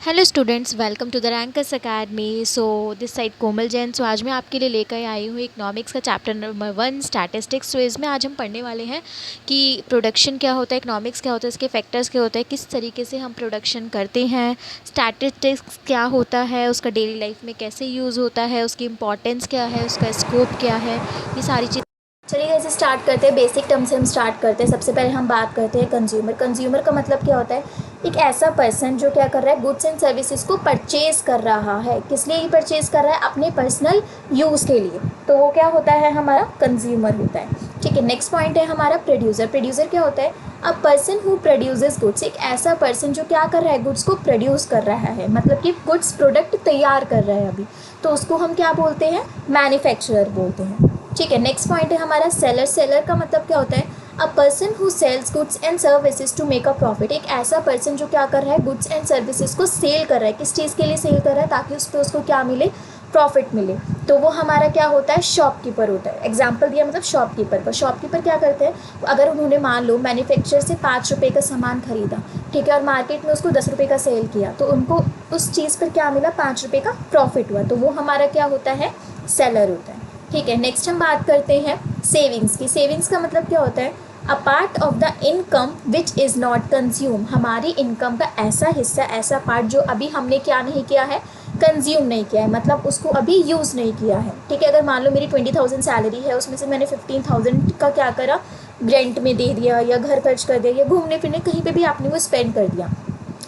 Hello students, welcome to the Rankers academy. So this side Komal Jain. So आज मैं आपके लिए लेकर आई हूँ इकोनॉमिक्स का चैप्टर नंबर 1 स्टैटिस्टिक्स। तो इसमें आज हम पढ़ने वाले हैं कि प्रोडक्शन क्या होता है, इकोनॉमिक्स क्या होता है, इसके फैक्टर्स क्या होते हैं, किस तरीके से हम प्रोडक्शन करते हैं, स्टैटिस्टिक्स क्या होता है, उसका डेली लाइफ में कैसे यूज़ होता है, उसकी इंपॉर्टेंस क्या है, उसका स्कोप क्या है, ये सारी चीज़। चलिए ऐसे स्टार्ट करते हैं। बेसिक टर्म से हम स्टार्ट करते हैं। सबसे पहले हम बात करते हैं कंज्यूमर। कंज्यूमर का मतलब क्या होता है? एक ऐसा पर्सन जो क्या कर रहा है, गुड्स एंड सर्विसेज को परचेज कर रहा है। किस लिए परचेज कर रहा है? अपने पर्सनल यूज़ के लिए। तो वो क्या होता है? हमारा कंज्यूमर होता है। ठीक है। नेक्स्ट पॉइंट है हमारा प्रोड्यूसर। प्रोड्यूसर क्या होता है? A person who produces goods. एक ऐसा पर्सन जो क्या कर रहा है, गुड्स को प्रोड्यूस कर रहा है, मतलब कि गुड्स प्रोडक्ट तैयार कर रहा है अभी, तो उसको हम क्या बोलते हैं? मैन्युफैक्चरर बोलते हैं। ठीक है। नेक्स्ट पॉइंट है हमारा सेलर। सेलर का मतलब क्या होता है? A person who sells goods and services to make a profit. एक ऐसा पर्सन जो क्या कर रहा है, गुड्स एंड सर्विसेज को सेल कर रहा है। किस चीज़ के लिए सेल कर रहा है? ताकि उस पर उसको क्या मिले? प्रॉफिट मिले। तो वो हमारा क्या होता है? शॉपकीपर होता है। एग्जाम्पल दिया मतलब शॉपकीपर का। शॉपकीपर क्या करते हैं? अगर उन्होंने मान लो मैन्युफैक्चरर से 5 रुपये का सामान खरीदा, ठीक है, और मार्केट में उसको 10 रुपये का सेल किया, तो उनको उस चीज़ पर क्या मिला? 5 रुपये का प्रॉफिट हुआ। तो वो हमारा क्या होता है? सेलर होता है। ठीक है। नेक्स्ट हम बात करते हैं सेविंग्स की। सेविंग्स का मतलब क्या होता है? A part of the income which is not consume. हमारी इनकम का ऐसा हिस्सा, ऐसा पार्ट जो अभी हमने क्या नहीं किया है? कंज्यूम नहीं किया है, मतलब उसको अभी यूज़ नहीं किया है। ठीक है। अगर मान लो मेरी 20,000 सैलरी है, उसमें से मैंने 15,000 का क्या करा? रेंट में दे दिया, या घर खर्च कर दिया, या घूमने फिरने कहीं पे भी आपने वो स्पेंड कर दिया।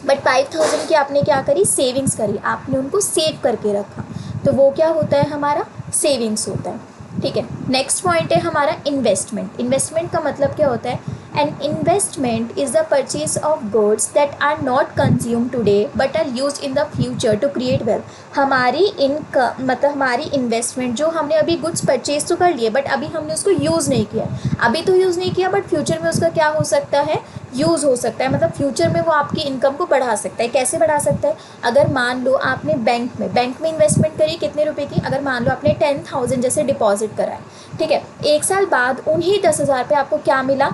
बट 5,000 की आपने क्या करी? सेविंग्स करी, आपने उनको सेव करके रखा। तो वो क्या होता है? हमारा सेविंग्स होता है। ठीक है। नेक्स्ट पॉइंट है हमारा इन्वेस्टमेंट। इन्वेस्टमेंट का मतलब क्या होता है? An investment is the purchase of goods that are not consume today but are use in the future to create wealth. हमारी इनकम मतलब हमारी इन्वेस्टमेंट, जो हमने अभी गुड्स परचेज तो कर लिए बट अभी हमने उसको यूज़ नहीं किया। अभी तो यूज़ नहीं किया, बट फ्यूचर में उसका क्या हो सकता है? यूज़ हो सकता है। मतलब फ्यूचर में वो आपकी इनकम को बढ़ा सकता है। कैसे बढ़ा सकता है? अगर मान लो आपने बैंक में इन्वेस्टमेंट करी, कितने रुपए की? अगर मान लो आपने 10,000 जैसे डिपॉजिट करा है, ठीक है, 1 साल बाद उन्हीं 10,000 पे आपको क्या मिला?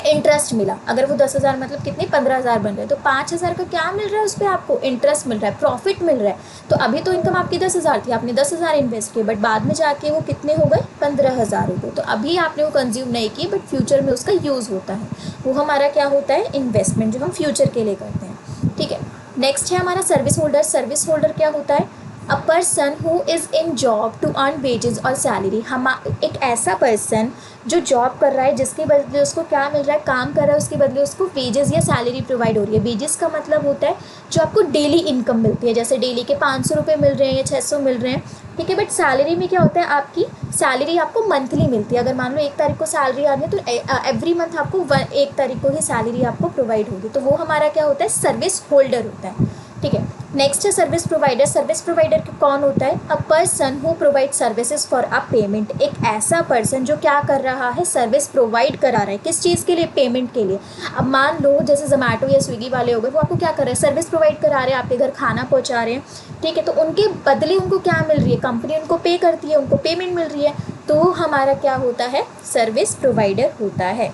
इंटरेस्ट मिला। अगर वो 10,000 मतलब कितने? 15,000 बन रहे, तो 5,000 का क्या मिल रहा है? उस पर आपको इंटरेस्ट मिल रहा है, प्रॉफिट मिल रहा है। तो अभी तो इनकम आपकी 10,000 थी, आपने 10,000 इन्वेस्ट किए, बट बाद में जाके वो कितने हो गए? 15,000 हो गए। तो अभी आपने वो कंज्यूम नहीं की, बट फ्यूचर में उसका यूज़ होता है। वो हमारा क्या होता है? इन्वेस्टमेंट, जो हम फ्यूचर के लिए करते हैं। ठीक है। नेक्स्ट है हमारा सर्विस होल्डर। सर्विस होल्डर क्या होता है? A person who is in job to earn wages और सैलरी। हम एक ऐसा पर्सन जो जॉब कर रहा है, जिसके बदले उसको क्या मिल रहा है? काम कर रहा है, उसके बदले उसको वेजेस या सैलरी प्रोवाइड हो रही है। वेजेस का मतलब होता है जो आपको डेली इनकम मिलती है, जैसे डेली के 500 रुपये मिल रहे हैं या 600 मिल रहे हैं। ठीक है। बट सैलरी में क्या होता है? आपकी सैलरी आपको मंथली मिलती है। अगर मान लो 1 तारीख को सैलरी आ रही है, तो एवरी मंथ आपको 1 तारीख को ही सैलरी आपको प्रोवाइड होगी। तो वो हमारा क्या होता है? सर्विस होल्डर होता है। ठीक है। नेक्स्ट है सर्विस प्रोवाइडर। सर्विस प्रोवाइडर कौन होता है? A person who provide services for a payment. एक ऐसा पर्सन जो क्या कर रहा है? सर्विस प्रोवाइड करा रहा है। किस चीज़ के लिए? पेमेंट के लिए। अब मान लो जैसे जोमेटो या स्विगी वाले हो गए, वो आपको क्या कर रहे हैं? सर्विस प्रोवाइड करा रहे हैं, आपके घर खाना पहुंचा रहे हैं। ठीक है। तो उनके बदले उनको क्या मिल रही है? कंपनी उनको पे करती है, उनको पेमेंट मिल रही है। तो हमारा क्या होता है? सर्विस प्रोवाइडर होता है।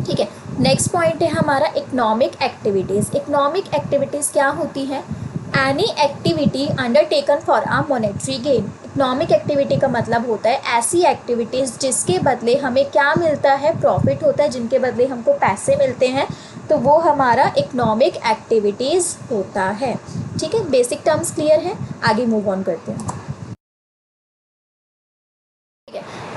ठीक है। नेक्स्ट पॉइंट है हमारा इकोनॉमिक एक्टिविटीज़। इकोनॉमिक एक्टिविटीज़ क्या होती है? Any activity undertaken for a monetary gain. Economic activity का मतलब होता है ऐसी एक्टिविटीज़ जिसके बदले हमें क्या मिलता है? प्रॉफिट होता है, जिनके बदले हमको पैसे मिलते हैं। तो वो हमारा इकोनॉमिक एक्टिविटीज़ होता है। ठीक है। बेसिक टर्म्स क्लियर है। आगे मूव ऑन करते हैं।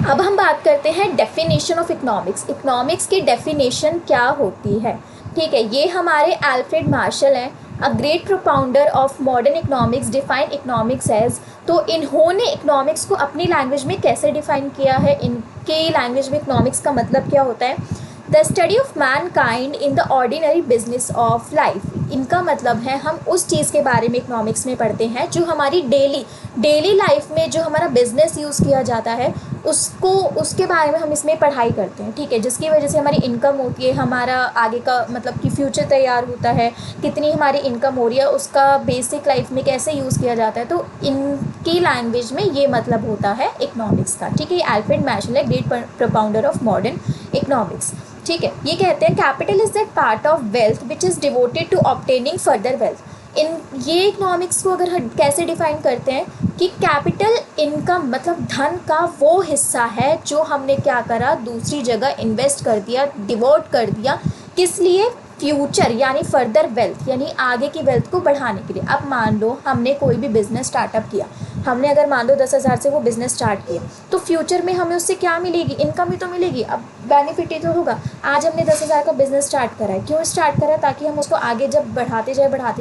अब हम बात करते हैं डेफिनेशन ऑफ इकोनॉमिक्स। इकोनॉमिक्स की डेफिनेशन क्या होती है? ठीक है। ये हमारे अल्फ्रेड मार्शल हैं, a great propounder of modern economics, define economics as. तो इन्होंने इकोनॉमिक्स को अपनी लैंग्वेज में कैसे डिफाइन किया है? इनके लैंग्वेज में इकोनॉमिक्स का मतलब क्या होता है? The study of man kind in the ordinary business of life. इनका मतलब है हम उस चीज़ के बारे में इकोनॉमिक्स में पढ़ते हैं जो हमारी डेली लाइफ में जो हमारा बिजनेस यूज़ किया जाता है, उसको उसके बारे में हम इसमें पढ़ाई करते हैं। ठीक है। जिसकी वजह से हमारी इनकम होती है, हमारा आगे का मतलब कि फ्यूचर तैयार होता है, कितनी हमारी इनकम हो रही है, उसका बेसिक लाइफ में कैसे यूज़ किया जाता है। तो इनकी लैंग्वेज में ये मतलब होता है इकोनॉमिक्स का। ठीक है। अल्फ्रेड मार्शल है, great propounder of modern economics. ठीक है। ये कहते हैं capital is that part of wealth which is devoted to obtaining further wealth. इन ये इकोनॉमिक्स को अगर हम कैसे डिफाइन करते हैं कि कैपिटल इनकम मतलब धन का वो हिस्सा है जो हमने क्या करा, दूसरी जगह इन्वेस्ट कर दिया, डिवोट कर दिया, किस लिए, फ्यूचर यानी फर्दर वेल्थ यानी आगे की वेल्थ को बढ़ाने के लिए। अब मान लो हमने कोई भी बिज़नेस स्टार्टअप किया, हमने अगर मान लो 10,000 से वो बिज़नेस स्टार्ट किया, तो फ्यूचर में हमें उससे क्या मिलेगी, इनकम ही तो मिलेगी। अब बेनिफिट ही तो होगा। आज हमने 10,000 का बिज़नेस स्टार्ट करा है, क्यों स्टार्ट करा, ताकि हम उसको आगे जब बढ़ाते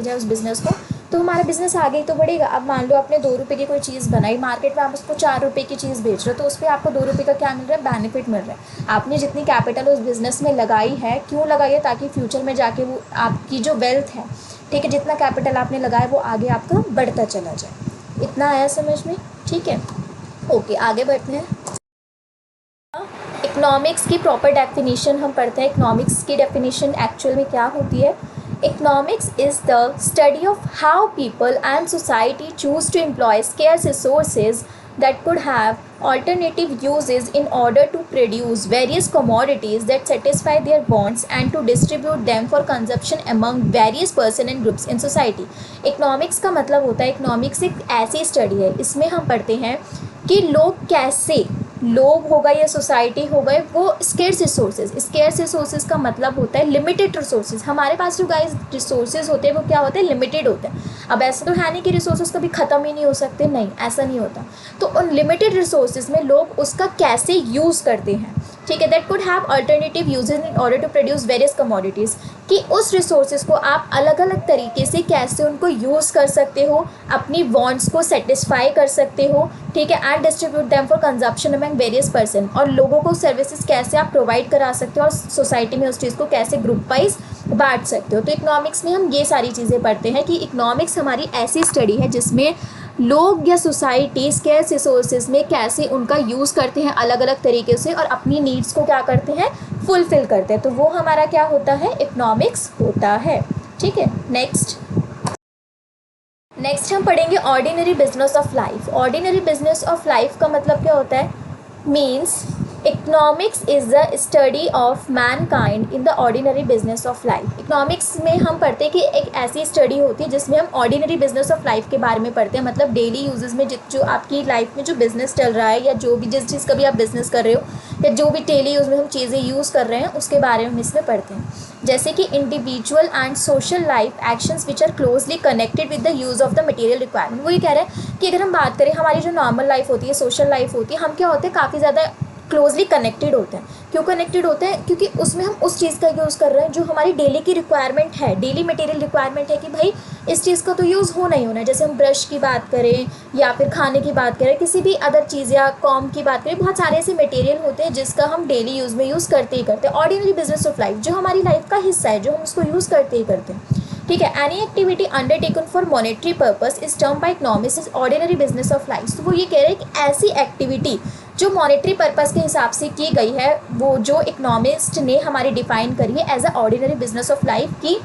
जाए उस बिज़नेस को, तो हमारा बिज़नेस आगे ही तो बढ़ेगा। अब मान लो आपने 2 रुपये की कोई चीज़ बनाई, मार्केट में आप उसको 4 रुपये की चीज़ बेच रहे हो, तो उस पर आपको 2 रुपये का क्या मिल रहा है, बेनिफिट मिल रहा है। आपने जितनी कैपिटल उस बिज़नेस में लगाई है, क्यों लगाई है, ताकि फ्यूचर में जाके वो आपकी जो वेल्थ है, ठीक है, जितना कैपिटल आपने लगाया वो आगे आपका बढ़ता चला जाए। इतना आया समझ में, ठीक है, ओके, आगे बढ़ते हैं। इकोनॉमिक्स की प्रॉपर डेफिनेशन हम पढ़ते हैं। इकोनॉमिक्स की डेफिनेशन एक्चुअल में क्या होती है। Economics is the study of how people and society choose to employ scarce resources that could have alternative uses in order to produce various commodities that satisfy their wants and to distribute them for consumption among various person and groups in society। Economics का मतलब होता है, economics एक ऐसी study है, इसमें हम पढ़ते हैं कि लोग कैसे, लोग हो गए या सोसाइटी हो गए, वो स्केर्स रिसोर्सेज का मतलब होता है लिमिटेड रिसोर्सेज। हमारे पास जो गाइस रिसोर्सेज होते हैं वो क्या होते हैं, लिमिटेड होते हैं। अब ऐसा तो है नहीं कि रिसोर्सेज कभी ख़त्म ही नहीं हो सकते, नहीं, ऐसा नहीं होता। तो उन लिमिटेड रिसोर्सेज में लोग उसका कैसे यूज़ करते हैं, ठीक है, that could have alternative uses in order to produce various commodities, कि उस रिसोर्सेज को आप अलग अलग तरीके से कैसे उनको यूज़ कर सकते हो, अपनी वांट्स को सेटिस्फाई कर सकते हो, ठीक है, and distribute them for consumption among various person, और लोगों को सर्विसेज कैसे आप प्रोवाइड करा सकते हो और सोसाइटी में उस चीज़ को कैसे ग्रुप वाइज बांट सकते हो। तो इकोनॉमिक्स में हम ये सारी चीज़ें पढ़ते हैं कि इकोनॉमिक्स हमारी ऐसी स्टडी है जिसमें लोग या सोसाइटी स्केर्स रिसोर्सेज में कैसे उनका यूज़ करते हैं अलग अलग तरीके से और अपनी नीड्स को क्या करते हैं, फुलफ़िल करते हैं। तो वो हमारा क्या होता है, इकोनॉमिक्स होता है, ठीक है। नेक्स्ट हम पढ़ेंगे ordinary business of life. Ordinary business of life का मतलब क्या होता है, means economics is the study of Mankind in the ordinary business of life. Economics में हम पढ़ते हैं कि एक ऐसी स्टडी होती है जिसमें हम ऑर्डिनरी बिजनेस ऑफ लाइफ के बारे में पढ़ते हैं, मतलब डेली यूजेस में जो आपकी लाइफ में जो बिज़नेस चल रहा है, या जो भी जिस चीज़ का भी आप बिज़नेस कर रहे हो, या जो भी डेली यूज़ में हम चीज़ें यूज़ कर रहे हैं, उसके बारे में हम इसमें पढ़ते हैं। जैसे कि individual and social life actions which are closely connected with the use of the material requirement. वो ये कह रहे हैं कि अगर हम बात करें हमारी जो नॉर्मल लाइफ होती है, सोशल लाइफ होती है, हम क्या होते हैं, काफ़ी ज़्यादा क्लोजली कनेक्टेड होते हैं। क्यों कनेक्टेड होते हैं, क्योंकि उसमें हम उस चीज़ का यूज़ कर रहे हैं जो हमारी डेली की रिक्वायरमेंट है, डेली मटेरियल रिक्वायरमेंट है कि भाई इस चीज़ का तो यूज़ होना ही होना है। जैसे हम ब्रश की बात करें या फिर खाने की बात करें, किसी भी अदर चीज़ या कॉम की बात करें, बहुत सारे ऐसे मटेरियल होते हैं जिसका हम डेली यूज़ में यूज़ करते ही करते हैं। ऑर्डिनरी बिजनेस ऑफ लाइफ जो हमारी लाइफ का हिस्सा है, जो हम उसको यूज़ करते ही करते हैं, ठीक है। Any activity undertaken for monetary purpose is term by economics is ordinary business of life. तो वो ये कह रहे हैं कि ऐसी एक्टिविटी जो मॉनेटरी पर्पस के हिसाब से की गई है, वो जो इकोनॉमिस्ट ने हमारी डिफाइन करी है as a ordinary business of life की,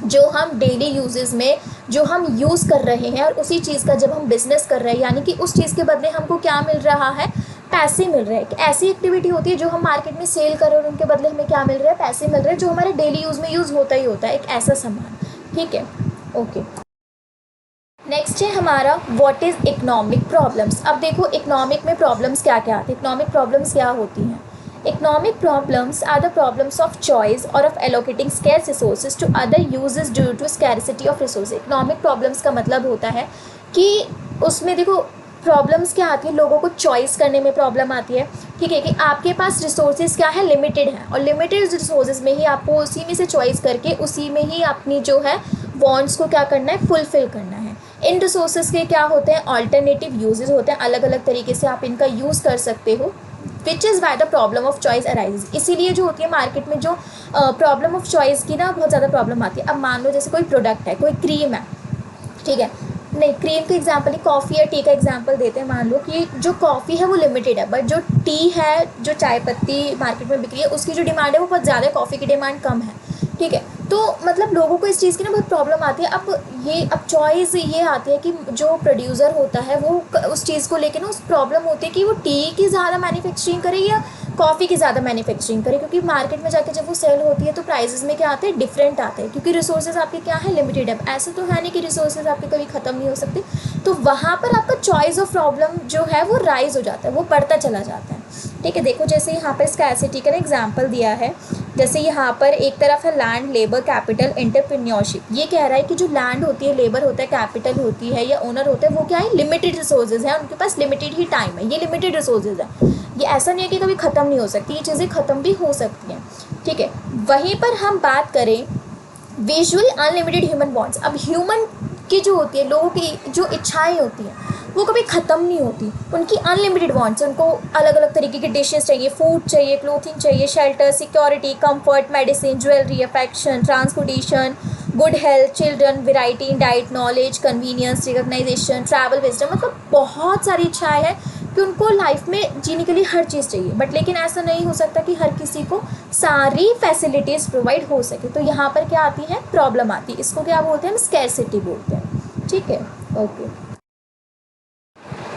जो हम डेली यूजेस में जो हम यूज़ कर रहे हैं और उसी चीज़ का जब हम बिज़नेस कर रहे हैं, यानी कि उस चीज़ के बदले हमको क्या मिल रहा है, पैसे मिल रहे हैं। ऐसी एक्टिविटी होती है जो हम मार्केट में सेल कर रहे हैं और उनके बदले हमें क्या मिल रहा है, पैसे मिल रहे हैं, जो हमारे डेली यूज़ में यूज़ होता ही होता है, एक ऐसा सामान, ठीक है, ओके। नेक्स्ट है हमारा व्हाट इज़ इकोनॉमिक प्रॉब्लम्स। अब देखो इकोनॉमिक में प्रॉब्लम्स क्या क्या आती है, इकोनॉमिक प्रॉब्लम्स क्या होती हैं। Economic problems are the problems of choice और of allocating scarce resources to other uses due to scarcity of resources. Economic problems का मतलब होता है कि उसमें देखो प्रॉब्लम्स क्या आती है, लोगों को चॉइस करने में प्रॉब्लम आती है, ठीक है, कि आपके पास रिसोर्सेज क्या है, लिमिटेड है, और लिमिटेड रिसोर्सेज में ही आपको उसी में से चॉइस करके उसी में ही अपनी जो है वांट्स को क्या करना है, फुलफिल करना है। इन रिसोर्सेज के क्या होते हैं, अल्टरनेटिव यूजेस होते हैं, अलग अलग तरीके से आप इनका यूज़ कर सकते हो, which is why the problem of choice arise. इसीलिए जो होती है मार्केट में जो प्रॉब्लम ऑफ चॉइस की ना बहुत ज़्यादा प्रॉब्लम आती है। अब मान लो जैसे कोई प्रोडक्ट है, कोई क्रीम है, ठीक है, नहीं क्रीम का एग्जांपल नहीं, कॉफ़ी या टी का एग्जांपल देते हैं। मान लो कि जो कॉफ़ी है वो लिमिटेड है, बट जो टी है, जो चाय पत्ती मार्केट में बिक रही है, उसकी जो डिमांड है वो बहुत ज़्यादा है, कॉफ़ी की डिमांड कम है, ठीक है। तो मतलब लोगों को इस चीज़ की ना बहुत प्रॉब्लम आती है। अब चॉइस ये आती है कि जो प्रोड्यूसर होता है वो उस चीज़ को लेकर ना उस प्रॉब्लम होती है कि वो टी की ज़्यादा मैन्युफैक्चरिंग करे या कॉफ़ी की ज़्यादा मैन्युफैक्चरिंग करें, क्योंकि मार्केट में जाके जब वो सेल होती है तो प्राइसेस में क्या आते हैं, डिफरेंट आते हैं, क्योंकि रिसोर्सेज आपके क्या है, लिमिटेड है। ऐसे तो है नहीं कि रिसोर्सेज आपके कभी ख़त्म नहीं हो सकते। तो वहाँ पर आपका चॉइस ऑफ प्रॉब्लम जो है वो राइज हो जाता है, वो बढ़ता चला जाता है। ठीक है, देखो जैसे यहाँ पर स्कैरसिटी का एग्जाम्पल दिया है। जैसे यहाँ पर एक तरफ है लैंड, लेबर, कैपिटल, एंटरप्रेन्योरशिप। ये कह रहा है कि जो लैंड होती है, लेबर होता है, कैपिटल होती है या ओनर होता है, वो क्या है, लिमिटेड रिसोर्सेज है, उनके पास लिमिटेड ही टाइम है, ये लिमिटेड रिसोर्सेज है। ये ऐसा नहीं है कि कभी ख़त्म नहीं हो सकती, ये चीज़ें ख़त्म भी हो सकती हैं। ठीक है, वहीं पर हम बात करें विजुअली अनलिमिटेड ह्यूमन वांट्स। अब ह्यूमन की जो होती है, लोगों की जो इच्छाएं होती हैं वो कभी ख़त्म नहीं होती, उनकी अनलिमिटेड वांट्स। उनको अलग अलग तरीके की डिशेस चाहिए, फूड चाहिए, क्लोथिंग चाहिए, shelter, security, comfort, medicine, jewellery, affection, transportation, good health, children, variety in diet, knowledge, convenience, recognisation, travel, wisdom. मतलब बहुत सारी इच्छाएं हैं कि उनको लाइफ में जीने के लिए हर चीज़ चाहिए, बट लेकिन ऐसा नहीं हो सकता कि हर किसी को सारी फैसिलिटीज़ प्रोवाइड हो सके। तो यहाँ पर क्या आती है, प्रॉब्लम आती है। इसको क्या बोलते हैं, हम स्कैरसिटी बोलते हैं। ठीक है, ओके।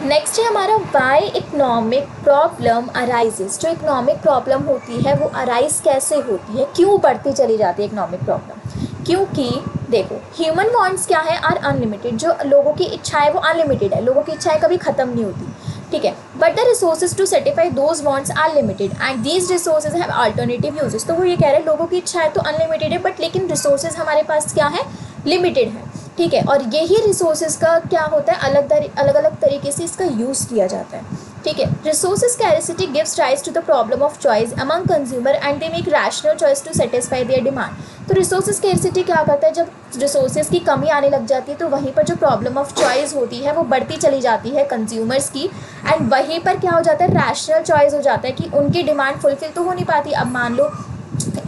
नेक्स्ट है हमारा वाई इकोनॉमिक प्रॉब्लम अराइजेस। जो इकोनॉमिक प्रॉब्लम होती है वो अराइज कैसे होती है, क्यों बढ़ती चली जाती है इकोनॉमिक प्रॉब्लम? क्योंकि देखो ह्यूमन वांट्स क्या है, आर अनलिमिटेड। जो लोगों की इच्छाएं वो अनलिमिटेड है, लोगों की इच्छाएं कभी ख़त्म नहीं होती। ठीक है, but the resources to satisfy those wants are limited and these resources have alternative uses. तो वो ये कह रहे हैं लोगों की इच्छाएं तो अनलिमिटेड है, बट लेकिन रिसोर्सेज हमारे पास क्या है, लिमिटेड है। ठीक है, और यही रिसोर्सेज का क्या होता है, अलग अलग तरीके से इसका यूज़ किया जाता है। ठीक है, resources scarcity gives rise to the problem of choice among consumer and they make rational choice to satisfy their demand. तो रिसोर्सेज स्कैरसिटी क्या करता है, जब रिसोर्सेज की कमी आने लग जाती है तो वहीं पर जो प्रॉब्लम ऑफ चॉइस होती है वो बढ़ती चली जाती है कंज्यूमर्स की, एंड वहीं पर क्या हो जाता है, रैशनल चॉइस हो जाता है कि उनकी डिमांड फुलफिल तो हो नहीं पाती। अब मान लो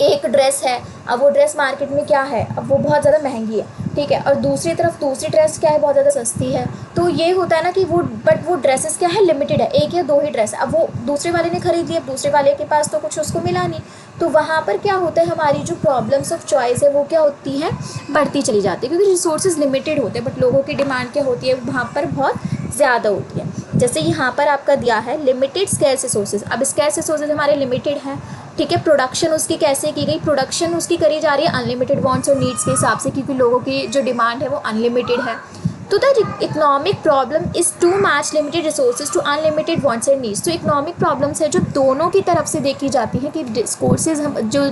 एक ड्रेस है, अब वो ड्रेस मार्केट में क्या है, अब वो बहुत ज़्यादा महंगी है। ठीक है, और दूसरी तरफ दूसरी ड्रेस क्या है, बहुत ज़्यादा सस्ती है। तो ये होता है ना कि वो ड्रेसेस क्या है, लिमिटेड है, एक या दो ही ड्रेस। अब वो दूसरे वाले ने खरीद ली, अब दूसरे वाले के पास तो कुछ उसको मिला नहीं। तो वहाँ पर क्या होता है, हमारी जो प्रॉब्लम्स ऑफ चॉइस है वो क्या होती है, बढ़ती चली जाती है, क्योंकि रिसोर्सेज लिमिटेड होते हैं बट लोगों की डिमांड क्या होती है, वहाँ पर बहुत ज़्यादा होती है। जैसे यहाँ पर आपका दिया है लिमिटेड स्कैर्स रिसोर्सेज। अब स्कैर्स रिसोर्सेज हमारे लिमिटेड हैं। ठीक है, प्रोडक्शन उसकी कैसे की गई, प्रोडक्शन उसकी करी जा रही है अनलिमिटेड वांट्स और नीड्स के हिसाब से, क्योंकि लोगों की जो डिमांड है वो अनलिमिटेड है। तो the economic problem is to match limited resources to unlimited wants and needs. तो इकोनॉमिक प्रॉब्लम्स है जो दोनों की तरफ से देखी जाती है कि रिसोर्सेज हम जो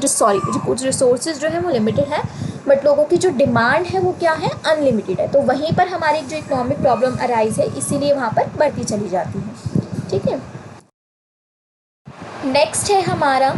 कुछ रिसोर्सेज जो है वो लिमिटेड है, बट लोगों की जो डिमांड है वो क्या है, अनलिमिटेड है। तो वहीं पर हमारी जो इकोनॉमिक प्रॉब्लम अराइज है, इसीलिए वहाँ पर बढ़ती चली जाती है। ठीक है, नेक्स्ट है हमारा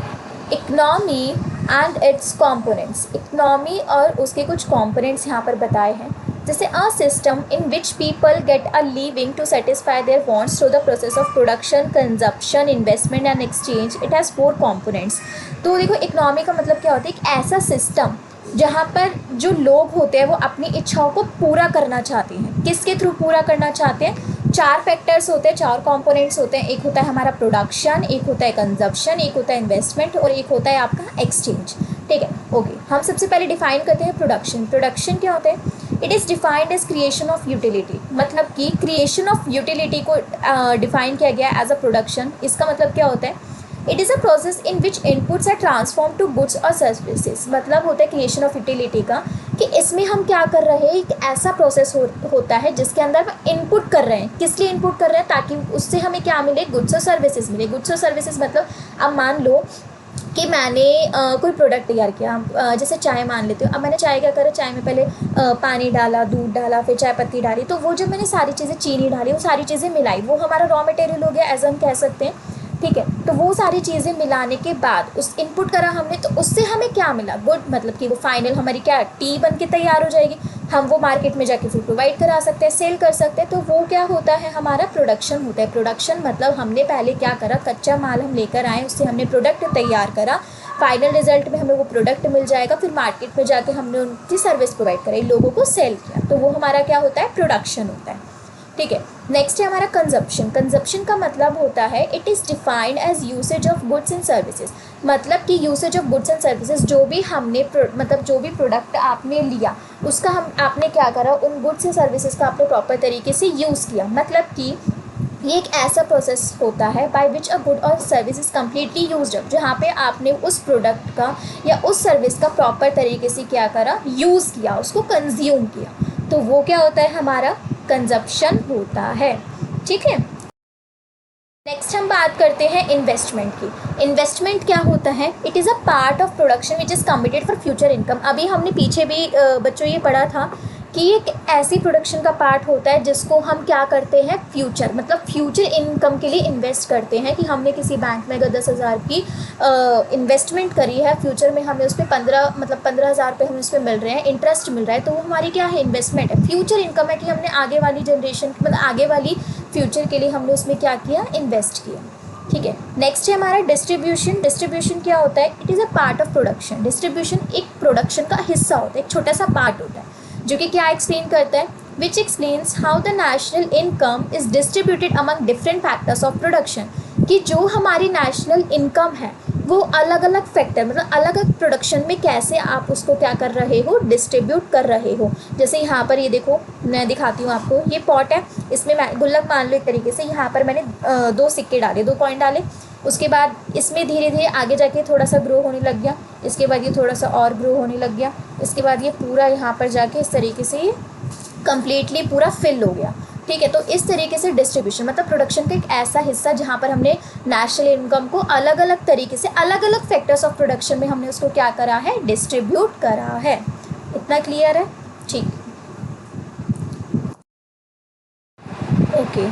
economy and its components. Economy और उसके कुछ कंपोनेंट्स यहाँ पर बताए हैं। जैसे a system in which people get a living to satisfy their wants through the process of production, consumption, investment and exchange. It has 4 components. तो देखो इकनॉमी का मतलब क्या होता है, एक ऐसा सिस्टम जहाँ पर जो लोग होते हैं वो अपनी इच्छाओं को पूरा करना चाहते हैं। किसके थ्रू पूरा करना चाहते हैं, 4 फैक्टर्स होते हैं, 4 कंपोनेंट्स होते हैं। एक होता है हमारा प्रोडक्शन, एक होता है कंजप्शन, एक होता है इन्वेस्टमेंट और एक होता है आपका एक्सचेंज। ठीक है, ओके। हम सबसे पहले डिफाइन करते हैं प्रोडक्शन। प्रोडक्शन क्या होता है, it is defined as creation of utility. मतलब कि क्रिएशन ऑफ यूटिलिटी को डिफाइन किया गया एज अ प्रोडक्शन। इसका मतलब क्या होता है, it is a process in which inputs are transform to goods और सर्विसेज। मतलब होता है क्रिएशन ऑफ यूटिलिटी का कि इसमें हम क्या कर रहे हैं, एक ऐसा प्रोसेस होता है जिसके अंदर हम इनपुट कर रहे हैं। किस लिए इनपुट कर रहे हैं, ताकि उससे हमें क्या मिले, गुड्स और सर्विसेज मिले। गुड्स और सर्विसेज मतलब अब मान लो कि मैंने कोई प्रोडक्ट तैयार किया, जैसे चाय मान लेते हो। अब मैंने चाय क्या करा, चाय में पहले पानी डाला, दूध डाला, फिर चाय पत्ती डाली। तो वो जब मैंने सारी चीज़ें, चीनी डाली, वो सारी चीज़ें मिलाई, वो हमारा रॉ मटेरियल हो गया, एज हम कह सकते हैं। ठीक है, तो वो सारी चीज़ें मिलाने के बाद उस इनपुट करा हमने, तो उससे हमें क्या मिला, गुड। मतलब कि वो फाइनल हमारी क्या टी बन के तैयार हो जाएगी। हम वो मार्केट में जाके फिर प्रोवाइड करा सकते हैं, सेल कर सकते हैं। तो वो क्या होता है, हमारा प्रोडक्शन होता है। प्रोडक्शन मतलब हमने पहले क्या करा, कच्चा माल हम लेकर आए, उससे हमने प्रोडक्ट तैयार करा, फाइनल रिजल्ट में हमें वो प्रोडक्ट मिल जाएगा, फिर मार्केट में जाके हमने उनकी सर्विस प्रोवाइड कराई, लोगों को सेल किया। तो वो हमारा क्या होता है, प्रोडक्शन होता है। ठीक है, नेक्स्ट है हमारा कंजप्शन। कंजप्शन का मतलब होता है, it is defined as usage of goods and services. मतलब कि usage of goods and services, जो भी हमने मतलब जो भी प्रोडक्ट आपने लिया उसका आपने क्या करा, उन गुड्स एंड सर्विसेज का आपने प्रॉपर तरीके से यूज़ किया। मतलब कि ये एक ऐसा प्रोसेस होता है बाय विच अ गुड और service is completely used up, जहाँ पे आपने उस प्रोडक्ट का या उस सर्विस का प्रॉपर तरीके से क्या करा, यूज़ किया, उसको कंज्यूम किया, तो वो क्या होता है, हमारा कंजप्शन होता है। ठीक है, नेक्स्ट हम बात करते हैं इन्वेस्टमेंट की। इन्वेस्टमेंट क्या होता है, it is a part of production which is committed for future income. अभी हमने पीछे भी बच्चों ये पढ़ा था कि एक ऐसी प्रोडक्शन का पार्ट होता है जिसको हम क्या करते हैं, फ्यूचर मतलब फ्यूचर इनकम के लिए इन्वेस्ट करते हैं, कि हमने किसी बैंक में अगर 10,000 की इन्वेस्टमेंट करी है, फ्यूचर में हमें उस पर 15,000 रुपये हमें उस पर मिल रहे हैं, इंटरेस्ट मिल रहा है, तो वो हमारी क्या है, इन्वेस्टमेंट है, फ्यूचर इनकम है, कि हमने आगे वाली जनरेशन मतलब आगे वाली फ्यूचर के लिए हमने उसमें क्या किया, इन्वेस्ट किया। ठीक है, नेक्स्ट है हमारा डिस्ट्रीब्यूशन। डिस्ट्रीब्यूशन क्या होता है, it is a part of production. Distribution एक प्रोडक्शन का हिस्सा होता है, एक छोटा सा पार्ट होता है, जो कि क्या एक्सप्लेन करता है, विच explains how the national income is distributed among different factors of production, कि जो हमारी नेशनल इनकम है वो अलग अलग फैक्टर मतलब अलग अलग प्रोडक्शन में कैसे आप उसको क्या कर रहे हो, डिस्ट्रीब्यूट कर रहे हो। जैसे यहाँ पर ये देखो, मैं दिखाती हूँ आपको, ये पॉट है, इसमें मैं गुल्लक मान लो एक तरीके से, यहाँ पर मैंने 2 सिक्के डाले, 2 कॉइन डाले, उसके बाद इसमें धीरे धीरे आगे जाके थोड़ा सा ग्रो होने लग गया, इसके बाद ये थोड़ा सा और ग्रो होने लग गया, इसके बाद ये पूरा यहाँ पर जाके इस तरीके से ये कम्प्लीटली पूरा फिल हो गया। ठीक है, तो इस तरीके से डिस्ट्रीब्यूशन मतलब प्रोडक्शन का एक ऐसा हिस्सा जहाँ पर हमने नेशनल इनकम को अलग अलग तरीके से अलग अलग फैक्टर्स ऑफ प्रोडक्शन में हमने उसको क्या करा है, डिस्ट्रीब्यूट करा है। इतना क्लियर है? ठीक, ओके।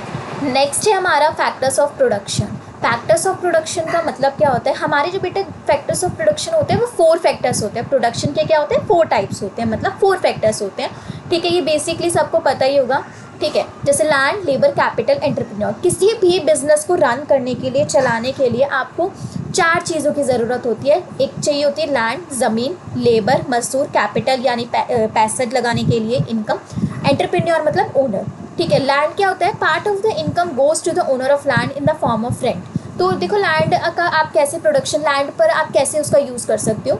नेक्स्ट है हमारा factors of production. Factors of production का मतलब क्या होता है, हमारे जो बेटे फैक्टर्स ऑफ प्रोडक्शन होते हैं वो 4 फैक्टर्स होते हैं। प्रोडक्शन के क्या होते हैं, 4 टाइप्स होते हैं, मतलब 4 फैक्टर्स होते हैं। ठीक है, ये बेसिकली सबको पता ही होगा। ठीक है, जैसे लैंड, लेबर, कैपिटल, एंटरप्रेन्योर। किसी भी बिजनेस को रन करने के लिए, चलाने के लिए आपको 4 चीज़ों की ज़रूरत होती है। एक चाहिए होती है लैंड, ज़मीन, लेबर, मजदूर, कैपिटल यानी पैसा लगाने के लिए, इनकम, एंटरप्रेन्योर मतलब ओनर। ठीक है, लैंड क्या होता है, part of the income goes to the owner of land in the form of rent. तो देखो लैंड का आप कैसे प्रोडक्शन, लैंड पर आप कैसे उसका यूज़ कर सकते हो,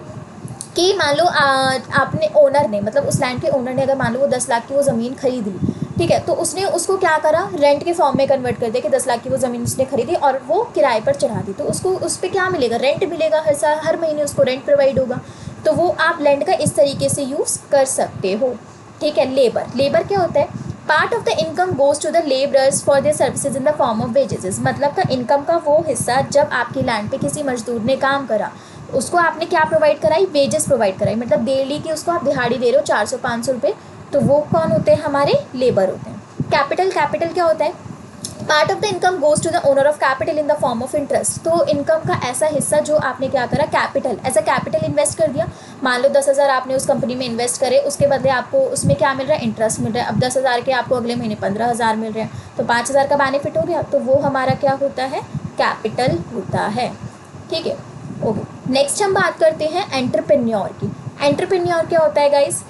कि मान लो आपने ओनर ने मतलब उस लैंड के ओनर ने अगर मान लो वो 10 लाख की वो ज़मीन खरीद ली, ठीक है, तो उसने उसको क्या करा, रेंट के फॉर्म में कन्वर्ट कर दिया, कि 10 लाख की वो ज़मीन उसने खरीदी और वो किराए पर चढ़ा दी, तो उसको उस पर क्या मिलेगा, रेंट मिलेगा, हर साल हर महीने उसको रेंट प्रोवाइड होगा। तो वो आप लैंड का इस तरीके से यूज़ कर सकते हो। ठीक है, लेबर, लेबर क्या होता है, part of the income goes to the labourers for their services in the form of wages. मतलब का इनकम का वो हिस्सा जब आपकी लैंड पे किसी मजदूर ने काम करा, उसको आपने क्या प्रोवाइड कराई, वेजेस प्रोवाइड कराई, मतलब डेली की उसको आप दिहाड़ी दे रहे हो 400-500 रुपये, तो वो कौन होते हैं, हमारे लेबर होते हैं। कैपिटल, कैपिटल क्या होता है, part of the income goes to the owner of capital in the form of interest. तो इनकम का ऐसा हिस्सा जो आपने क्या करा, capital as a capital invest कर दिया। मान लो 10,000 आपने उस कंपनी में इन्वेस्ट करे, उसके बदले आपको उसमें क्या मिल रहा है, इंटरेस्ट मिल रहा है। अब 10,000 के आपको अगले महीने 15,000 मिल रहे हैं, तो 5,000 का बेनिफिट हो गया, तो वो हमारा क्या होता है, कैपिटल होता है। ठीक है, ओके। नेक्स्ट हम बात करते हैं एंटरप्रेन्योर की। एंटरप्रेन्योर क्या होता है guys,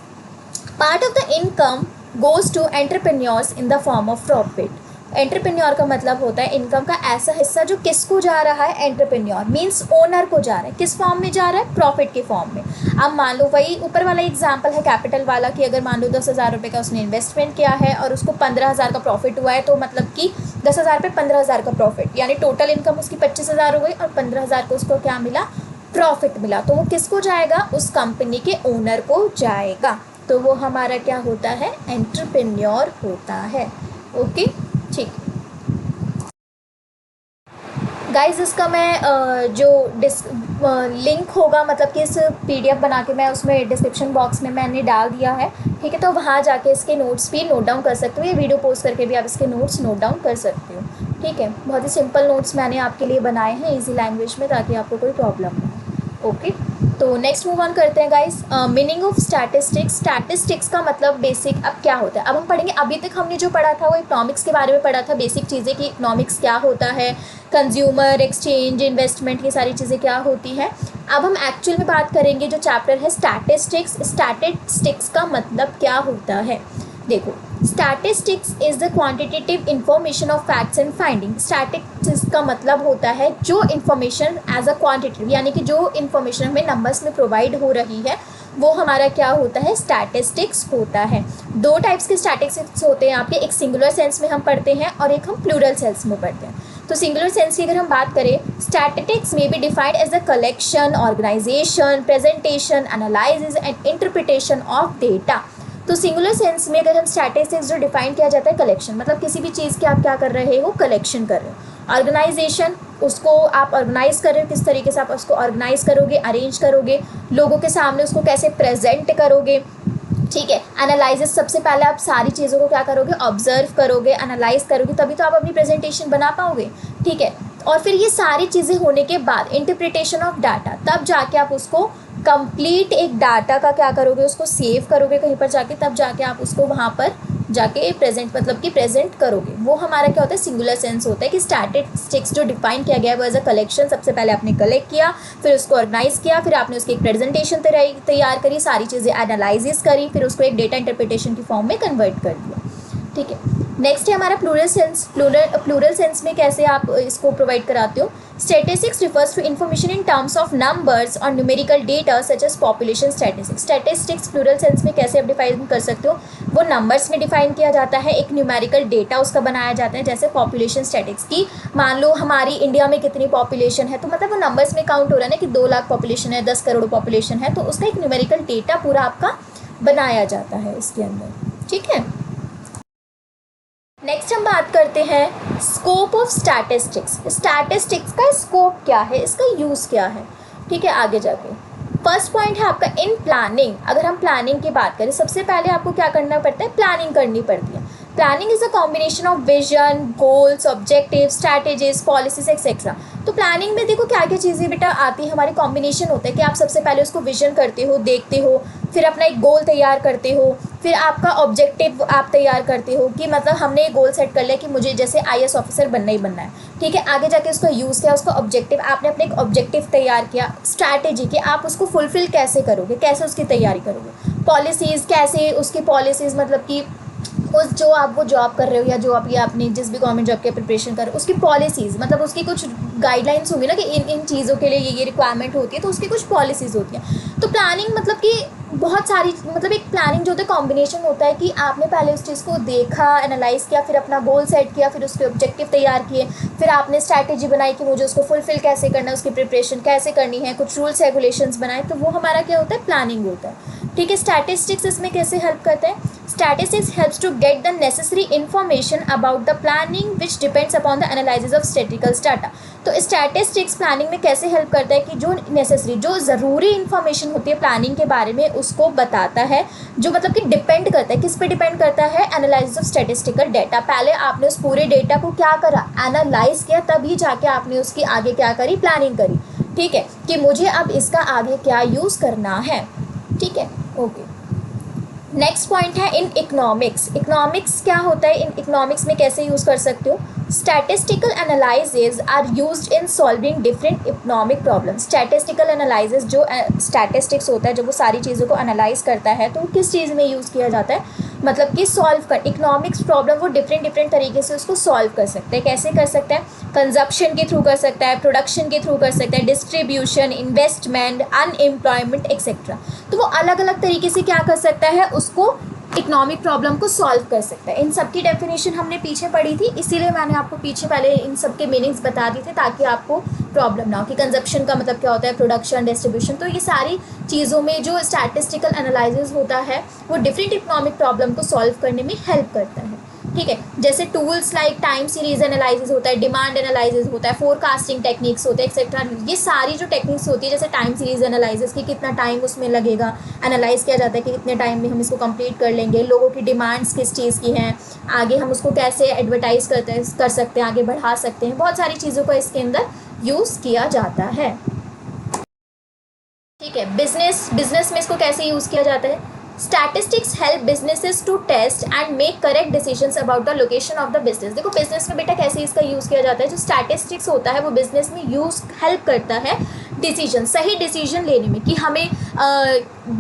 part of the income goes to entrepreneurs in the form of profit. Entrepreneur का मतलब होता है इनकम का ऐसा हिस्सा जो किसको जा रहा है, एंटरप्रेन्योर मींस ओनर को जा रहा है। किस फॉर्म में जा रहा है, प्रॉफिट के फॉर्म में। अब मान लो वही ऊपर वाला एग्जांपल है कैपिटल वाला, कि अगर मान लो 10,000 रुपये का उसने इन्वेस्टमेंट किया है और उसको 15,000 का प्रॉफिट हुआ है, तो मतलब कि 10,000 पे 15,000 का प्रॉफिट, यानी टोटल इनकम उसकी 25,000 हो गई और 15,000 को उसको क्या मिला, प्रॉफिट मिला। तो वो किसको जाएगा, उस कंपनी के ओनर को जाएगा। तो वो हमारा क्या होता है, एंटरप्रेन्योर होता है। ओके, ठीक। गाइज इसका मैं जो लिंक होगा, मतलब कि इस PDF बना के मैं उसमें डिस्क्रिप्शन बॉक्स में मैंने डाल दिया है। ठीक है, तो वहाँ जाके इसके नोट्स भी नोट डाउन कर सकते हो, या वीडियो पोस्ट करके भी आप इसके नोट्स नोट डाउन कर सकते हो। ठीक है, बहुत ही सिंपल नोट्स मैंने आपके लिए बनाए हैं ईजी लैंग्वेज में, ताकि आपको कोई प्रॉब्लम ना हो। ओके, तो नेक्स्ट मूव ऑन करते हैं guys. Meaning of statistics. Statistics का मतलब बेसिक अब क्या होता है, अब हम पढ़ेंगे। अभी तक हमने जो पढ़ा था वो इकोनॉमिक्स के बारे में पढ़ा था, बेसिक चीज़ें कि इकोनॉमिक्स क्या होता है, कंज्यूमर, एक्सचेंज, इन्वेस्टमेंट, ये सारी चीज़ें क्या होती हैं। अब हम एक्चुअल में बात करेंगे, जो चैप्टर है स्टैटिस्टिक्स। स्टैटिस्टिक्स का मतलब क्या होता है, देखो, statistics is the quantitative information of facts and finding. Statistics का मतलब होता है जो इन्फॉर्मेशन एज अ क्वांटिटेटिव, यानी कि जो इन्फॉर्मेशन हमें नंबर्स में प्रोवाइड हो रही है, वो हमारा क्या होता है, स्टैटिस्टिक्स होता है। दो टाइप्स के स्टैटिस्टिक्स होते हैं आपके, एक सिंगुलर सेंस में हम पढ़ते हैं और एक हम प्लूरल सेंस में पढ़ते हैं। तो सिंगुलर सेंस की अगर हम बात करें, स्टैटिस्टिक्स में be defined as the collection, organisation, presentation, analysis and interpretation of data. तो सिंगुलर सेंस में अगर हम स्टैटिस्टिक्स जो डिफाइन किया जाता है, कलेक्शन मतलब किसी भी चीज़ के आप क्या कर रहे हो, कलेक्शन कर रहे हो। ऑर्गेनाइजेशन, उसको आप ऑर्गेनाइज कर रहे हो, किस तरीके से आप उसको ऑर्गेनाइज करोगे, अरेंज करोगे, लोगों के सामने उसको कैसे प्रेजेंट करोगे, ठीक है। एनालिसिस, सबसे पहले आप सारी चीज़ों को क्या करोगे, ऑब्जर्व करोगे, एनालाइज करोगे, तभी तो आप अपनी प्रेजेंटेशन बना पाओगे, ठीक है। और फिर ये सारी चीज़ें होने के बाद इंटरप्रिटेशन ऑफ डाटा, तब जाके आप उसको कंप्लीट एक डाटा का क्या करोगे, उसको सेव करोगे कहीं पर जाके, तब जाके आप उसको वहाँ पर जाके प्रेजेंट मतलब कि प्रेजेंट करोगे। वो हमारा क्या होता है, सिंगुलर सेंस होता है कि स्टैटिस्टिक्स जो डिफाइन किया गया है वो एज अ कलेक्शन, सबसे पहले आपने कलेक्ट किया, फिर उसको ऑर्गेनाइज किया, फिर आपने उसकी एक प्रेजेंटेशन तैयार करी, सारी चीज़ें एनालिसिस करी, फिर उसको एक डेटा इंटरप्रिटेशन की फॉर्म में कन्वर्ट कर दिया, ठीक है। नेक्स्ट है हमारा प्लूरल सेंस। प्लूरल सेंस में कैसे आप इसको प्रोवाइड कराते हो, statistics refers to information in terms of numbers और numerical data such as population statistics. Statistics plural sense में कैसे आप डिफाइन कर सकते हो, वो नंबर्स में डिफाइन किया जाता है, एक न्यूमेरिकल डेटा उसका बनाया जाता है, जैसे पॉपुलेशन स्टैटिस्टिक्स की मान लो हमारी इंडिया में कितनी पॉपुलेशन है, तो मतलब वो नंबर्स में काउंट हो रहा है ना कि 2 लाख पॉपुलेशन है, 10 करोड़ पॉपुलेशन है, तो उसका एक न्यूमेरिकल डेटा पूरा आपका बनाया जाता है इसके अंदर, ठीक है। नेक्स्ट हम बात करते हैं स्कोप ऑफ स्टैटिस्टिक्स। स्टैटिस्टिक्स का स्कोप क्या है, इसका यूज़ क्या है, ठीक है। आगे जाके फर्स्ट पॉइंट है आपका इन प्लानिंग। अगर हम प्लानिंग की बात करें, सबसे पहले आपको क्या करना पड़ता है, प्लानिंग करनी पड़ती है। Planning is a combination of vision, goals, objective, strategies, policies etcetera. तो प्लानिंग में देखो क्या क्या चीज़ें बेटा आती है, हमारे कॉम्बिनेशन होता है कि आप सबसे पहले उसको विजन करते हो, देखते हो, फिर अपना एक गोल तैयार करते हो, फिर आपका ऑब्जेक्टिव आप तैयार करते हो कि मतलब हमने एक गोल सेट कर लिया कि मुझे जैसे IAS ऑफिसर बनना ही बनना है, ठीक है। आगे जाके उसका यूज़ किया, उसका ऑब्जेक्टिव, आपने अपने एक ऑब्जेक्टिव तैयार किया, स्ट्रैटेजी कि आप उसको फुलफिल कैसे करोगे, कैसे उसकी तैयारी करोगे, पॉलिसीज़, कैसे उसकी पॉलिसीज़ मतलब कि उस जो आप वो जॉब कर रहे हो या जो आप ये अपनी जिस भी गवर्नमेंट जॉब की प्रिपरेशन कर रहे हो उसकी पॉलिसीज़ मतलब उसकी कुछ गाइडलाइंस होंगी ना कि इन चीज़ों के लिए ये रिक्वायरमेंट होती है, तो उसकी कुछ पॉलिसीज़ होती हैं। तो प्लानिंग मतलब कि बहुत सारी मतलब एक प्लानिंग जो होता है कॉम्बिनेशन होता है कि आपने पहले उस चीज़ को देखा, एनालाइज किया, फिर अपना गोल सेट किया, फिर उसके ऑब्जेक्टिव तैयार किए, फिर आपने स्ट्रैटेजी बनाई कि मुझे उसको फुलफिल कैसे करना है, उसकी प्रिपरेशन कैसे करनी है, कुछ रूल्स रेगुलेशंस बनाए, तो वो हमारा क्या होता है, प्लानिंग होता है, ठीक है। स्टैटिस्टिक्स इसमें कैसे हेल्प करते हैं, statistics helps to get the necessary information about the planning which depends upon the analysis of statistical data. तो स्टैटिस्टिक्स प्लानिंग में कैसे हेल्प करता है कि जो नेसेसरी जो ज़रूरी इन्फॉर्मेशन होती है प्लानिंग के बारे में उसको बताता है, जो मतलब कि डिपेंड करता है, किस पे डिपेंड करता है, एनालिसिस ऑफ स्टैटिस्टिकल डाटा। पहले आपने उस पूरे डेटा को क्या करा, एनालाइज किया, तभी जाके आपने उसकी आगे क्या करी, प्लानिंग करी, ठीक है, कि मुझे अब इसका आगे क्या यूज़ करना है, ठीक है, ओके। नेक्स्ट पॉइंट है इन इकोनॉमिक्स। इकोनॉमिक्स क्या होता है, इन इकोनॉमिक्स में कैसे यूज़ कर सकते हो, statistical analysis are used in solving different economic problems. Statistical analysis जो स्टैटिस्टिक्स होता है, जब वो सारी चीज़ों को एनालाइज करता है तो किस चीज़ में यूज़ किया जाता है, मतलब कि सॉल्व कर इकोनॉमिक्स प्रॉब्लम वो डिफरेंट तरीके से उसको सॉल्व कर सकते हैं। कैसे कर सकते हैं, कंजप्शन के थ्रू कर सकता है, प्रोडक्शन के थ्रू कर सकता है, डिस्ट्रीब्यूशन, इन्वेस्टमेंट, अनएम्प्लॉयमेंट एक्सेट्रा। तो वो अलग अलग तरीके से क्या कर सकता है, उसको इकोनॉमिक प्रॉब्लम को सॉल्व कर सकता है। इन सब की डेफिनेशन हमने पीछे पढ़ी थी, इसीलिए मैंने आपको पीछे पहले इन सब के मीनिंग्स बता दिए थे ताकि आपको प्रॉब्लम ना हो कि कंजप्शन का मतलब क्या होता है, प्रोडक्शन, डिस्ट्रीब्यूशन। तो ये सारी चीज़ों में जो स्टैटिस्टिकल एनालिसिस होता है वो डिफरेंट इकोनॉमिक प्रॉब्लम को सॉल्व करने में हेल्प करता है, ठीक है। जैसे tools like time series analysis होता है, डिमांड एनालिसिस होता है, फोरकास्टिंग टेक्निक्स होते हैं एक्सेट्रा। ये सारी जो टेक्निक्स होती है जैसे टाइम सीरीज एनालिसिस की कितना टाइम उसमें लगेगा, एनालाइज किया जाता है कि कितने टाइम में हम इसको कंप्लीट कर लेंगे, लोगों की डिमांड्स किस चीज़ की हैं, आगे हम उसको कैसे एडवर्टाइज कर सकते हैं, आगे बढ़ा सकते हैं, बहुत सारी चीज़ों का इसके अंदर यूज़ किया जाता है, ठीक है। बिजनेस में इसको कैसे यूज़ किया जाता है, statistics help businesses to test and make correct decisions about the location of the business. देखो बिजनेस में बेटा कैसे इसका यूज़ किया जाता है, जो स्टैटिस्टिक्स होता है वो बिजनेस में हेल्प करता है डिसीजन, सही डिसीजन लेने में कि हमें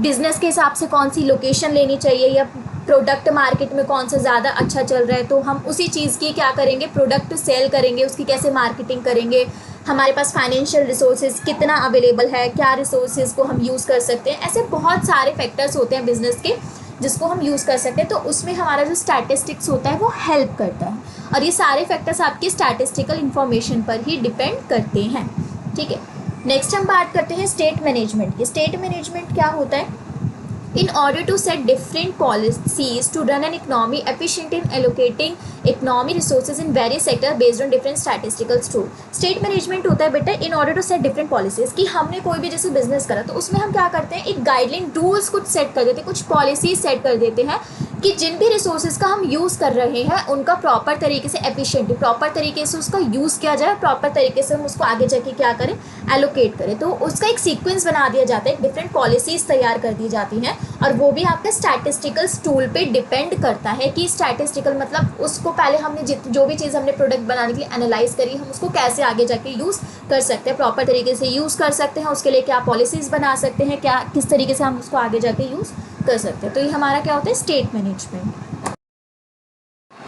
बिजनेस के हिसाब से कौन सी लोकेशन लेनी चाहिए या प्रोडक्ट मार्केट में कौन सा ज़्यादा अच्छा चल रहा है, तो हम उसी चीज़ की क्या करेंगे, प्रोडक्ट सेल करेंगे, उसकी कैसे मार्केटिंग करेंगे, हमारे पास फाइनेंशियल रिसोर्सेज कितना अवेलेबल है, क्या रिसोर्सेज को हम यूज़ कर सकते हैं, ऐसे बहुत सारे फैक्टर्स होते हैं बिजनेस के जिसको हम यूज़ कर सकते हैं। तो उसमें हमारा जो स्टैटिस्टिक्स होता है वो हेल्प करता है, और ये सारे फैक्टर्स आपके स्टैटिस्टिकल इन्फॉर्मेशन पर ही डिपेंड करते हैं। ठीक है, नेक्स्ट हम बात करते हैं स्टेट मैनेजमेंट की। स्टेट मैनेजमेंट क्या होता है? In order to set different policies to run an economy efficient in allocating economy resources in various sectors based on different statistical tools. State management होता है बेटा in order to set different policies, कि हमने कोई भी जैसे business करा तो उसमें हम क्या करते हैं, एक गाइडलाइन रूल्स कुछ सेट कर देते हैं, कुछ पॉलिसीज सेट कर देते हैं कि जिन भी रिसोर्सेज का हम यूज़ कर रहे हैं उनका प्रॉपर तरीके से एफिशिएंटली प्रॉपर तरीके से उसका यूज़ किया जाए, प्रॉपर तरीके से हम उसको आगे जाके क्या करें, एलोकेट करें। तो उसका एक सीक्वेंस बना दिया जाता है, डिफरेंट पॉलिसीज़ तैयार कर दी जाती हैं, और वो भी आपके स्टैटिस्टिकल टूल पे डिपेंड करता है कि स्टैटिस्टिकल मतलब उसको पहले हमने जो भी चीज़ हमने प्रोडक्ट बनाने के लिए एनालाइज करी, हम उसको कैसे आगे जाके यूज़ कर सकते हैं, प्रॉपर तरीके से यूज़ कर सकते हैं, उसके लिए क्या पॉलिसीज़ बना सकते हैं, क्या किस तरीके से हम उसको आगे जाके यूज़ कर सकते हैं। तो ये हमारा क्या होता है, स्टेट मैनेजमेंट।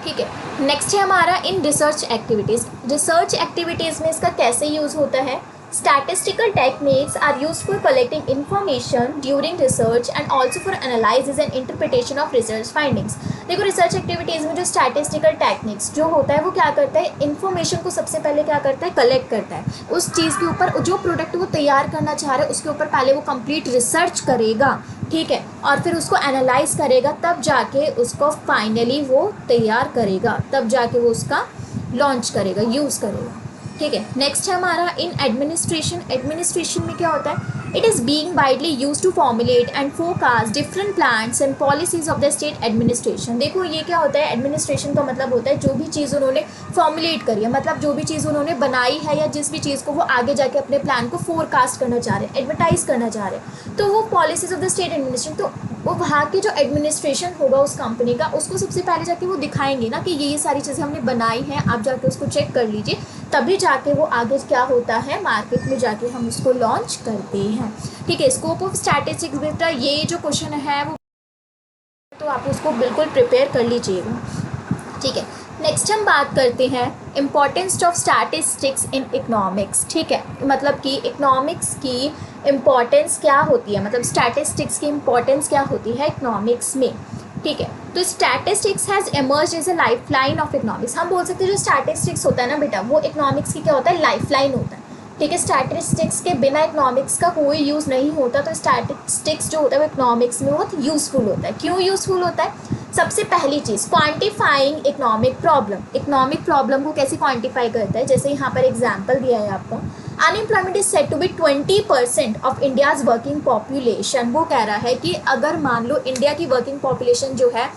ठीक है, नेक्स्ट है हमारा in research activities. Research activities में इसका कैसे यूज़ होता है? Statistical techniques are used for collecting information during research and also for analysis and interpretation of research findings. देखो रिसर्च एक्टिविटीज़ में जो स्टैटिस्टिकल टेक्निक्स जो होता है वो क्या करता है, इन्फॉर्मेशन को सबसे पहले क्या करता है, कलेक्ट करता है। उस चीज़ के ऊपर जो प्रोडक्ट वो तैयार करना चाह रहा है उसके ऊपर पहले वो कंप्लीट रिसर्च करेगा, ठीक है, और फिर उसको एनालाइज करेगा, तब जाके उसको फाइनली वो तैयार करेगा, तब जाके वो उसका लॉन्च करेगा, यूज़ करेगा। ठीक है, नेक्स्ट है हमारा इन एडमिनिस्ट्रेशन। एडमिनिस्ट्रेशन में क्या होता है, it is being widely used to formulate and forecast different plans and policies of the state administration. देखो ये क्या होता है, एडमिनिस्ट्रेशन का मतलब होता है जो भी चीज़ उन्होंने फॉर्मुलेट करी है, मतलब जो भी चीज़ उन्होंने बनाई है या जिस भी चीज़ को वो आगे जाके अपने प्लान को फोरकास्ट करना चाह रहे हैं, एडवर्टाइज करना चाह रहे हैं, तो वो policies of the state administration, तो वो वहाँ के जो एडमिनिस्ट्रेशन होगा उस कंपनी का, उसको सबसे पहले जाके वो दिखाएंगे ना कि ये सारी चीज़ें हमने बनाई हैं, आप जाके उसको चेक कर लीजिए, तभी जाके वो आगे क्या होता है, मार्केट में जाके हम उसको लॉन्च करते हैं। ठीक है, स्कोप ऑफ स्टैटिस्टिक्स बेटा ये जो क्वेश्चन है वो तो आप उसको बिल्कुल प्रिपेयर कर लीजिएगा। ठीक है, नेक्स्ट हम बात करते हैं importance of statistics in economics. ठीक है, मतलब कि इकोनॉमिक्स की इम्पोर्टेंस क्या होती है, मतलब स्टैटिस्टिक्स की इम्पोर्टेंस क्या होती है इकोनॉमिक्स में। ठीक है, तो statistics has emerge as a lifeline of economics. हम बोल सकते हैं जो स्टैटिस्टिक्स होता है ना बेटा, वो इकोनॉमिक्स की क्या होता है, लाइफ लाइन होता है। ठीक है, स्टैटिस्टिक्स के बिना इकोनॉमिक्स का कोई यूज़ नहीं होता, तो स्टैटिस्टिक्स जो होता है वो इकोनॉमिक्स में बहुत यूज़फुल होता है। क्यों यूज़फुल होता है? सबसे पहली चीज़, quantifying economic problem. Economic problem को कैसे क्वांटिफाई करता है, जैसे यहाँ पर एग्जाम्पल दिया है आपको, unemployment is set to be 20% of India's working population. वो कह रहा है कि अगर मान लो इंडिया की वर्किंग पॉपुलेशन जो है,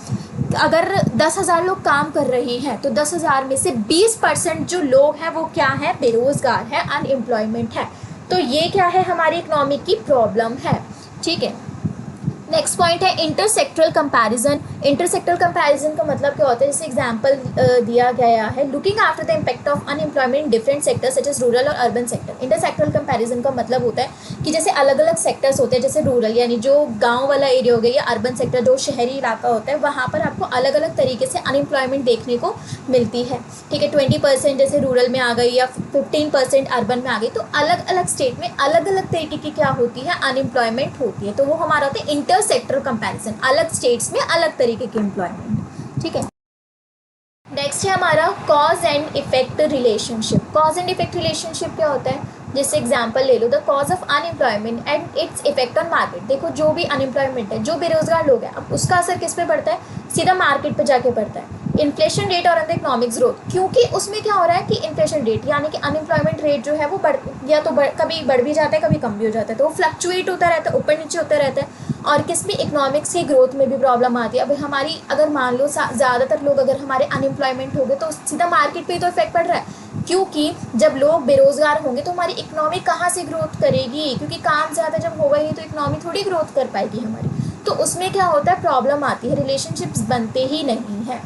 अगर 10,000 लोग काम कर रहे हैं तो 10,000 में से 20% जो लोग हैं वो क्या है, बेरोज़गार है, अनएम्प्लॉयमेंट है। तो ये क्या है, हमारी इकोनॉमिक की प्रॉब्लम है। ठीक है, नेक्स्ट पॉइंट है इंटरसेक्टरल कंपैरिजन। इंटरसेक्टरल कंपैरिजन का मतलब क्या होता है, जैसे एग्जांपल दिया गया है, looking after the impact of unemployment in different sectors such as rural और अर्बन सेक्टर। इंटरसेक्टरल कंपैरिजन का मतलब होता है कि जैसे अलग अलग सेक्टर्स होते हैं, जैसे रूरल यानी जो गाँव वाला एरिया हो गया, या अर्बन सेक्टर जो शहरी इलाका होता है, वहाँ पर आपको अलग अलग तरीके से अनएम्प्लॉयमेंट देखने को मिलती है। ठीक है, 20% जैसे रूरल में आ गई या 15% अर्बन में आ गई, तो अलग अलग स्टेट में अलग अलग तरीके की क्या होती है, अनएम्प्लॉयमेंट होती है। तो वो हमारा होता है इंटरसेक्टरल कंपैरिजन, अलग स्टेट्स में अलग तरीके की एम्प्लॉयमेंट। ठीक है, नेक्स्ट है हमारा cause and effect relationship. Cause and effect relationship क्या होता है, जैसे एग्जांपल ले लो, the cause of unemployment and its effect on market. देखो जो भी अनएम्प्लॉयमेंट है, जो बेरोजगार लोग हैं, अब उसका असर किस पे पड़ता है, सीधा मार्केट पे जाके पड़ता है। इन्फ्लेशन रेट और इकोनॉमिक्स ग्रोथ, क्योंकि उसमें क्या हो रहा है कि इन्फ्लेशन रेट यानी कि अनएम्प्लॉयमेंट रेट जो है वो कभी बढ़ भी जाता है, कभी कम भी हो जाता है, तो वो फ्लक्चुएट होता रहता है, ऊपर नीचे होता रहता है। और किसमें, इकोनॉमिक्स की ग्रोथ में भी प्रॉब्लम आती है। अब हमारी अगर मान लो ज़्यादातर लोग अगर हमारे अनएम्प्लॉयमेंट हो गए तो सीधा मार्केट पे ही तो इफेक्ट पड़ रहा है, क्योंकि जब लोग बेरोजगार होंगे तो हमारी इकोनॉमी कहाँ से ग्रोथ करेगी, क्योंकि काम ज़्यादा जब होगा ही तो इकोनॉमी थोड़ी ग्रोथ कर पाएगी हमारी। तो उसमें क्या होता है, प्रॉब्लम आती है, रिलेशनशिप्स बनते ही नहीं है।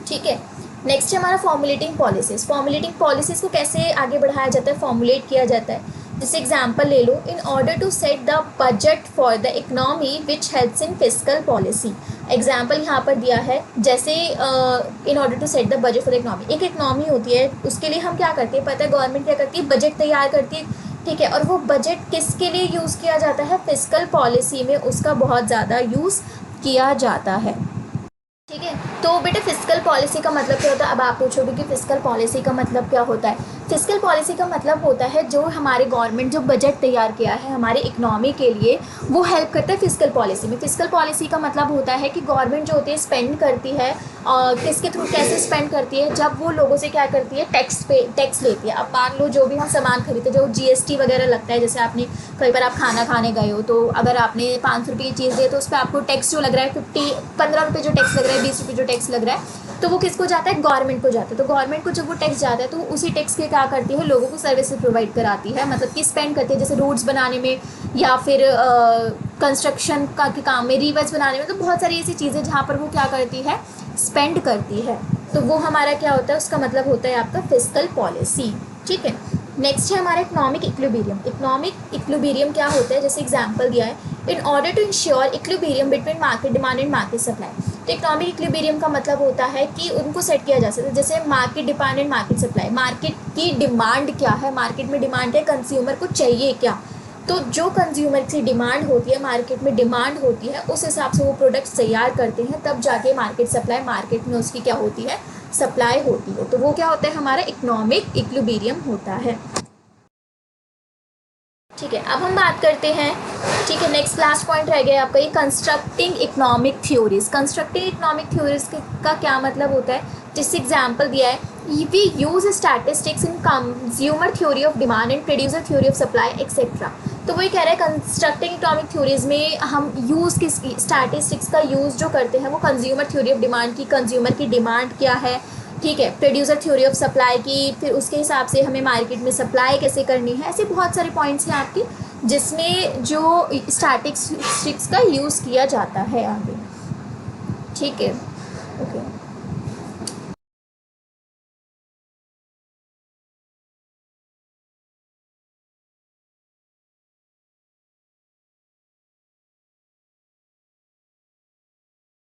ठीक है, नेक्स्ट है हमारा फॉर्मुलेटिंग पॉलिसीज़। फॉर्मुलेटिंग पॉलिसीज़ को कैसे आगे बढ़ाया जाता है, फॉर्मुलेट किया जाता है। जैसे एग्जाम्पल ले लो, in order to set the budget for the economy which helps in fiscal policy. Example यहाँ पर दिया है, जैसे in order to set the budget for the economy, एक इकोनॉमी होती है, उसके लिए हम क्या करते हैं, पता है गवर्नमेंट क्या करती है, बजट तैयार करती है, ठीक है, और वो बजट किसके लिए यूज़ किया जाता है, फिस्कल पॉलिसी में उसका बहुत ज़्यादा यूज़ किया जाता है, ठीक है। तो बेटा फिस्कल पॉलिसी का मतलब क्या होता है, अब आप पूछोगे कि फिस्कल पॉलिसी का मतलब क्या होता है। फिस्कल पॉलिसी का मतलब होता है जो हमारे गवर्नमेंट जो बजट तैयार किया है हमारे इकोनॉमी के लिए, वो हेल्प करता है फिस्कल पॉलिसी में। फिस्कल पॉलिसी का मतलब होता है कि गवर्नमेंट जो होती है स्पेंड करती है, किसके थ्रू कैसे स्पेंड करती है, जब वो लोगों से क्या करती है, टैक्स लेती है। अब मान लो जो भी हम सामान खरीदते जो जीएसटी वगैरह लगता है, जैसे आपने कई बार आप खाना खाने गए हो, तो अगर आपने 500 रुपये की चीज़ दी है तो उस पर आपको टैक्स जो लग रहा है 15 रुपये जो टैक्स लग रहा है, 20 रुपये जो टैक्स लग रहा है, तो वो किसको जाता है, गवर्नमेंट को जाता है। तो गवर्नमेंट को जब वो टैक्स जाता है तो उसी टैक्स के क्या करती है, लोगों को सर्विसेज प्रोवाइड कराती है, मतलब कि स्पेंड करती है, जैसे रोड्स बनाने में या फिर कंस्ट्रक्शन का के काम में, रिवर्स बनाने में, तो बहुत सारी ऐसी चीज़ें जहाँ पर वो क्या करती है, स्पेंड करती है। तो वो हमारा क्या होता है, उसका मतलब होता है आपका फिस्कल पॉलिसी, ठीक है। नेक्स्ट है हमारा इकोनॉमिक इक्विलिब्रियम। इकोनॉमिक इक्विलिब्रियम क्या होता है, जैसे एग्जांपल दिया है, in order to ensure equilibrium between market demand and market supply. तो इकोनॉमिक इक्विलिब्रियम का मतलब होता है कि उनको सेट किया जा सकता है, जैसे market demand and market supply. Market की डिमांड क्या है, मार्केट में डिमांड है, कंज्यूमर को चाहिए क्या, तो जो कंज्यूमर की डिमांड होती है, मार्केट में डिमांड होती है, उस हिसाब से वो प्रोडक्ट्स तैयार करते हैं, तब जाके मार्केट सप्लाई, मार्केट में उसकी क्या होती है, सप्लाई होती है। तो वो क्या होता है, हमारा इकोनॉमिक इक्विलिब्रियम होता है, ठीक है। अब हम बात करते हैं, ठीक है, नेक्स्ट लास्ट पॉइंट रह गया आपका ये constructing economic theories. Constructing economic theories का क्या मतलब होता है, जिससे एग्जांपल दिया है, we use statistics in consumer theory of demand and producer theory of supply etcetera. तो वही कह रहा है कंस्ट्रक्टिंग इकोनॉमिक थ्योरीज में हम यूज़ किस स्टैटिस्टिक्स का यूज़ जो करते हैं वो कंज्यूमर थ्योरी ऑफ डिमांड की, कंज्यूमर की डिमांड क्या है, ठीक है, प्रोड्यूसर थ्योरी ऑफ सप्लाई की, फिर उसके हिसाब से हमें मार्केट में सप्लाई कैसे करनी है, ऐसे बहुत सारे पॉइंट्स हैं आपके जिसमें जो स्टैटिस्टिक्स का यूज़ किया जाता है आगे, ठीक है, ओके।